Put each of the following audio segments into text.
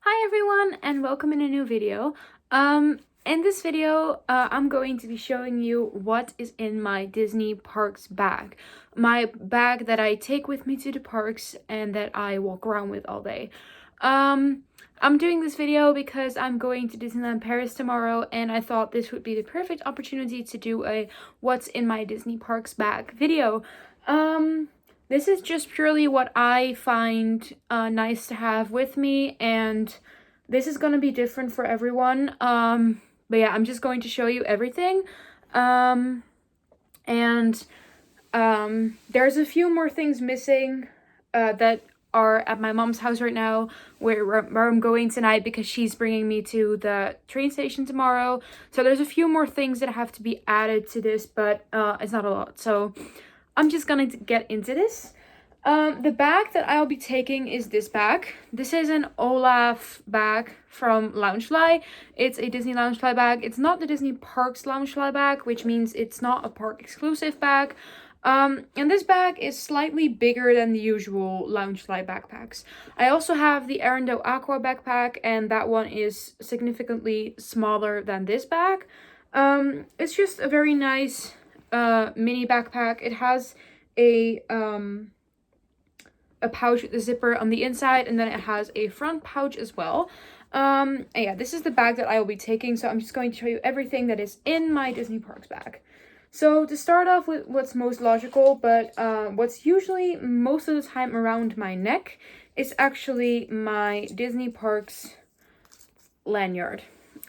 Hi everyone and welcome in a new video. In this video, I'm going to be showing you what is in my Disney parks bag. My bag that I take with me to the parks and that I walk around with all day. I'm doing this video because I'm going to Disneyland Paris tomorrow and I thought this would be the perfect opportunity to do a what's in my Disney parks bag video. This is just purely what I find nice to have with me, and this is gonna be different for everyone. But yeah, I'm just going to show you everything. And there's a few more things missing that are at my mom's house right now, where I'm going tonight because she's bringing me to the train station tomorrow. So there's a few more things that have to be added to this, but it's not a lot. So I'm just gonna get into this. The bag that I'll be taking is this bag. This is an Olaf bag from Loungefly. It's a Disney Loungefly bag. It's not the Disney Parks Loungefly bag, which means it's not a park exclusive bag. And this bag is slightly bigger than the usual Loungefly backpacks. I also have the Arendelle Aqua backpack, and that one is significantly smaller than this bag. It's just a very nice mini backpack. It has a pouch with a zipper on the inside, and then it has a front pouch as well. And yeah, this is the bag that I will be taking, so I'm just going to show you everything that is in my Disney Parks bag. So to start off with what's most logical, but what's usually most of the time around my neck, is actually my Disney Parks lanyard.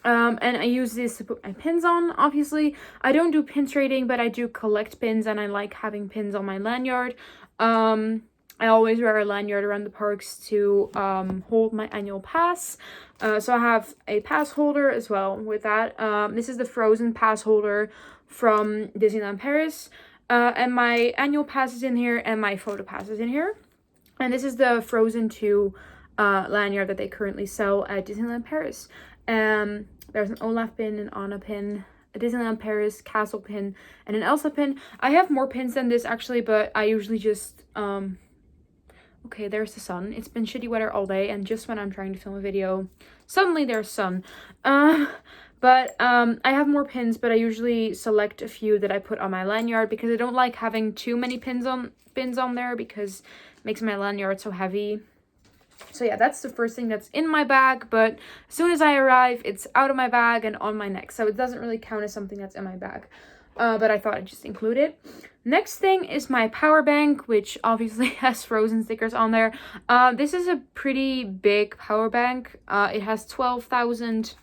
And I use this to put my pins on. Obviously, I don't do pin trading, but I do collect pins, and I like having pins on my lanyard. I always wear a lanyard around the parks to hold my annual pass. So I have a pass holder as well with that. This is the Frozen pass holder from Disneyland Paris. And my annual pass is in here, and my photo pass is in here. And this is the Frozen 2 lanyard that they currently sell at Disneyland Paris. There's an Olaf pin, an Anna pin, a Disneyland Paris castle pin, and an Elsa pin. I have more pins than this actually, but I usually just okay, there's the sun. It's been shitty weather all day, and just when I'm trying to film a video, suddenly there's sun. But I have more pins, but I usually select a few that I put on my lanyard because I don't like having too many pins on there because it makes my lanyard so heavy. So yeah, that's the first thing that's in my bag, but as soon as I arrive, it's out of my bag and on my neck, so it doesn't really count as something that's in my bag. But I thought I'd just include it. Next thing is my power bank, which obviously has Frozen stickers on there. This is a pretty big power bank. It has 12,000.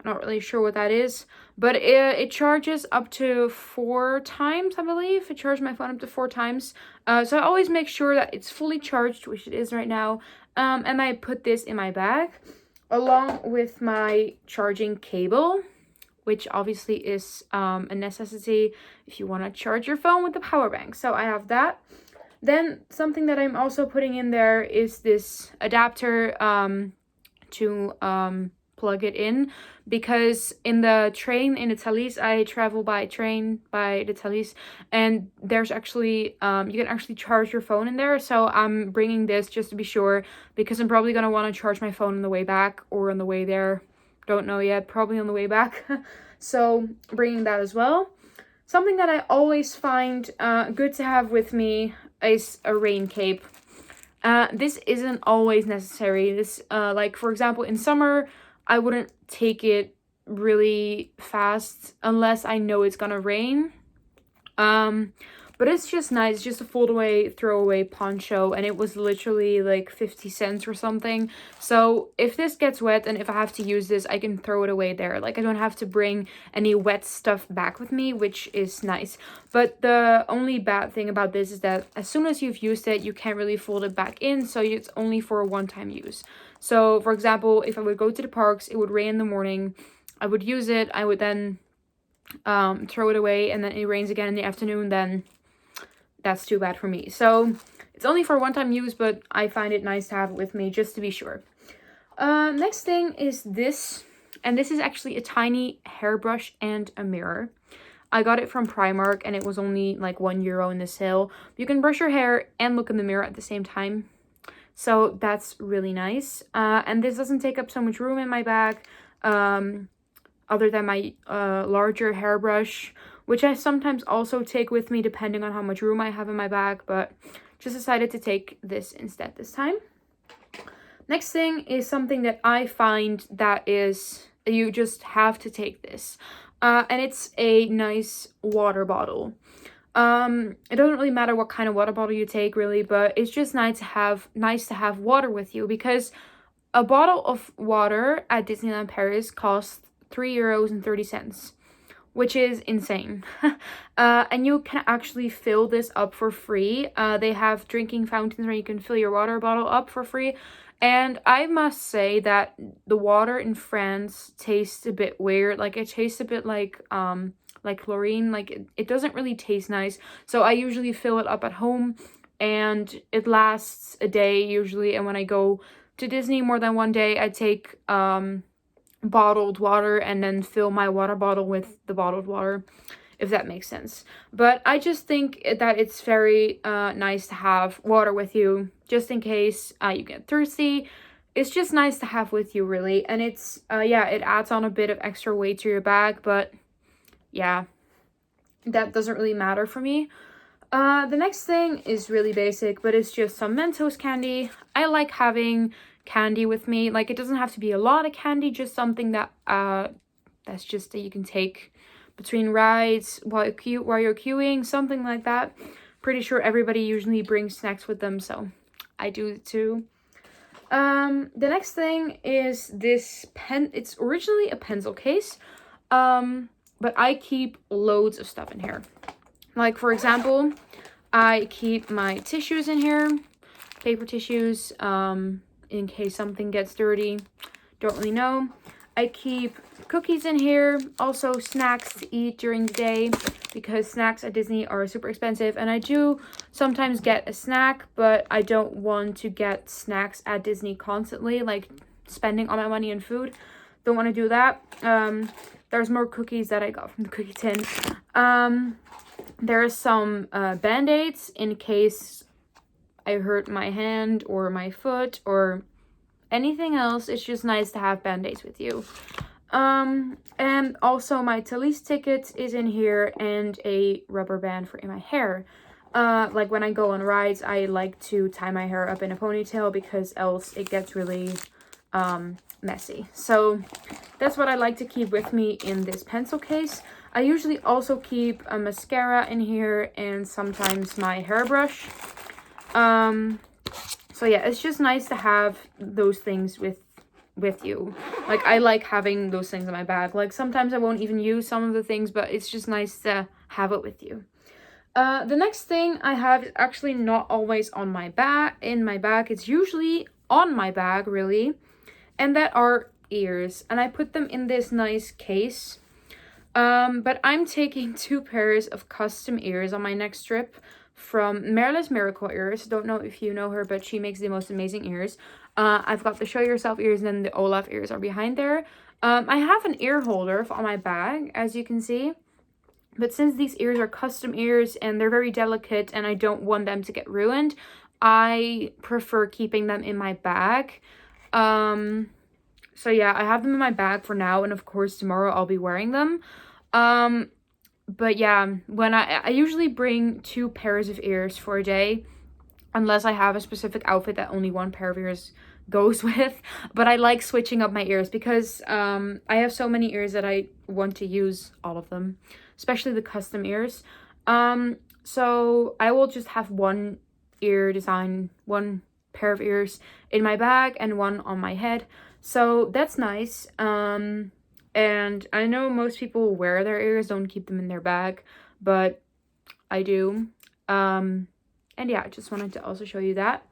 I'm not really sure what that is, but it charges up to 4 times, I believe. It charges my phone up to 4 times. So I always make sure that it's fully charged, which it is right now. And I put this in my bag along with my charging cable, which obviously is a necessity if you want to charge your phone with the power bank. So I have that. Then something that I'm also putting in there is this adapter to plug it in, because in the train in the Thalys, I travel by train by the Thalys, and there's actually you can actually charge your phone in there. So I'm bringing this just to be sure, because I'm probably gonna want to charge my phone on the way back or on the way there. Don't know yet, probably on the way back. So bringing that as well. Something that I always find good to have with me is a rain cape. This isn't always necessary. This like for example in summer, I wouldn't take it really fast unless I know it's gonna rain. But it's just nice. It's just a fold-away, throwaway poncho, and it was literally like 50 cents or something. So if this gets wet and if I have to use this, I can throw it away there. Like, I don't have to bring any wet stuff back with me, which is nice. But the only bad thing about this is that as soon as you've used it, you can't really fold it back in, so it's only for a one-time use. So, for example, if I would go to the parks, it would rain in the morning, I would use it, I would then throw it away, and then it rains again in the afternoon, then that's too bad for me. So it's only for one-time use, but I find it nice to have it with me just to be sure. Next thing is this, and this is actually a tiny hairbrush and a mirror. I got it from Primark, and it was only like €1 in the sale. You can brush your hair and look in the mirror at the same time. So that's really nice. And this doesn't take up so much room in my bag, other than my larger hairbrush, which I sometimes also take with me depending on how much room I have in my bag, but just decided to take this instead this time. Next thing is something that I find that is, you just have to take this. And it's a nice water bottle. It doesn't really matter what kind of water bottle you take, really, but it's just nice to have water with you, because a bottle of water at Disneyland Paris costs €3.30, which is insane. And you can actually fill this up for free. They have drinking fountains where you can fill your water bottle up for free. And I must say that the water in France tastes a bit weird. Like, it tastes a bit like chlorine. Like, it doesn't really taste nice. So I usually fill it up at home, and it lasts a day usually. And when I go to Disney more than one day, I take bottled water and then fill my water bottle with the bottled water, if that makes sense. But I just think that it's very nice to have water with you, just in case you get thirsty. It's just nice to have with you, really. And it's, yeah, it adds on a bit of extra weight to your bag, but yeah, that doesn't really matter for me. The next thing is really basic, but it's just some Mentos candy. I like having candy with me. Like, it doesn't have to be a lot of candy, just something that that's just that you can take between rides while you're queuing, something like that. Pretty sure everybody usually brings snacks with them, so I do too. The next thing is this pen. It's originally a pencil case, but I keep loads of stuff in here. Like, for example, I keep my tissues in here, paper tissues, in case something gets dirty. Don't really know. I keep cookies in here, also snacks to eat during the day, because snacks at Disney are super expensive. And I do sometimes get a snack, but I don't want to get snacks at Disney constantly, like spending all my money on food. Don't want to do that. There's more cookies that I got from the cookie tin. There's some Band-Aids in case I hurt my hand or my foot or anything else. It's just nice to have Band-Aids with you. And also my Thalys ticket is in here, and a rubber band for in my hair. Like, when I go on rides, I like to tie my hair up in a ponytail, because else it gets really messy. So that's what I like to keep with me in this pencil case. I usually also keep a mascara in here, and sometimes my hairbrush. So yeah, it's just nice to have those things with you. Like, I like having those things in my bag. Like, sometimes I won't even use some of the things, but it's just nice to have it with you. The next thing I have is actually not always on my bag. It's usually on my bag, really, and that are ears. And I put them in this nice case. But I'm taking 2 pairs of custom ears on my next trip from Marilla's Miracle Ears. Don't know if you know her, but she makes the most amazing ears. I've got the Show Yourself ears, and then the Olaf ears are behind there. I have an ear holder on my bag, as you can see. But since these ears are custom ears and they're very delicate and I don't want them to get ruined, I prefer keeping them in my bag. So yeah, I have them in my bag for now, and of course tomorrow I'll be wearing them. But yeah, when I usually bring 2 pairs of ears for a day, unless I have a specific outfit that only 1 pair of ears goes with. But I like switching up my ears, because I have so many ears that I want to use all of them, especially the custom ears. So I will just have 1 ear design, 1 pair of ears in my bag, and 1 on my head. So that's nice. And I know most people wear their ears, don't keep them in their bag, but I do. And yeah, I just wanted to also show you that.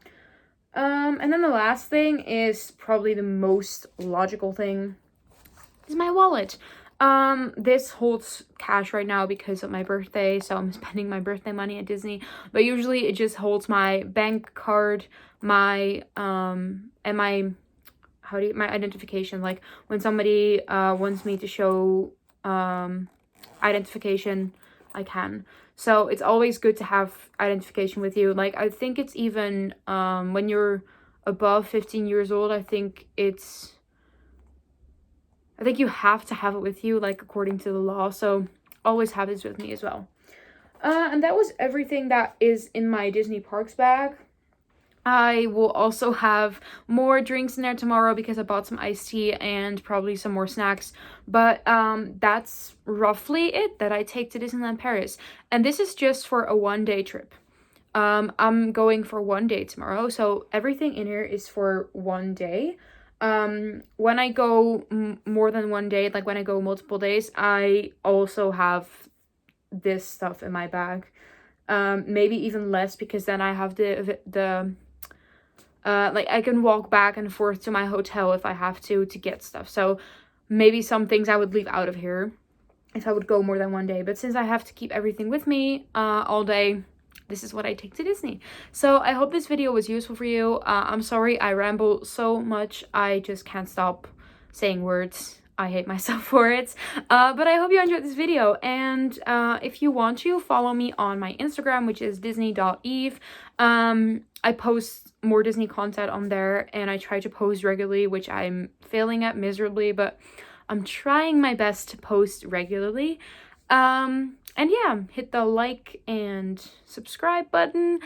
And then the last thing is probably the most logical thing, is my wallet. This holds cash right now because of my birthday, so I'm spending my birthday money at Disney. But usually it just holds my bank card, my and my my identification. Like, when somebody wants me to show identification, I can. So it's always good to have identification with you. Like, I think it's even when you're above 15 years old, I think you have to have it with you, like, according to the law. So always have this with me as well. And that was everything that is in my Disney Parks bag. I will also have more drinks in there tomorrow because I bought some iced tea and probably some more snacks. But that's roughly it that I take to Disneyland Paris. And this is just for a one-day trip. I'm going for one day tomorrow, so everything in here is for one day. When I go more than one day, like when I go multiple days, I also have this stuff in my bag. Maybe even less, because then I have the like, I can walk back and forth to my hotel if I have to get stuff. So maybe some things I would leave out of here if I would go more than one day. But since I have to keep everything with me all day, this is what I take to Disney. So I hope this video was useful for you. I'm sorry I ramble so much. I just can't stop saying words. I hate myself for it. But I hope you enjoyed this video. And if you want to, follow me on my Instagram, which is disney.eve. I post more Disney content on there, and I try to post regularly, which I'm failing at miserably, but I'm trying my best to post regularly. And yeah, hit the like and subscribe button.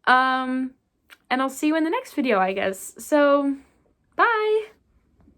And I'll see you in the next video, I guess. So, bye!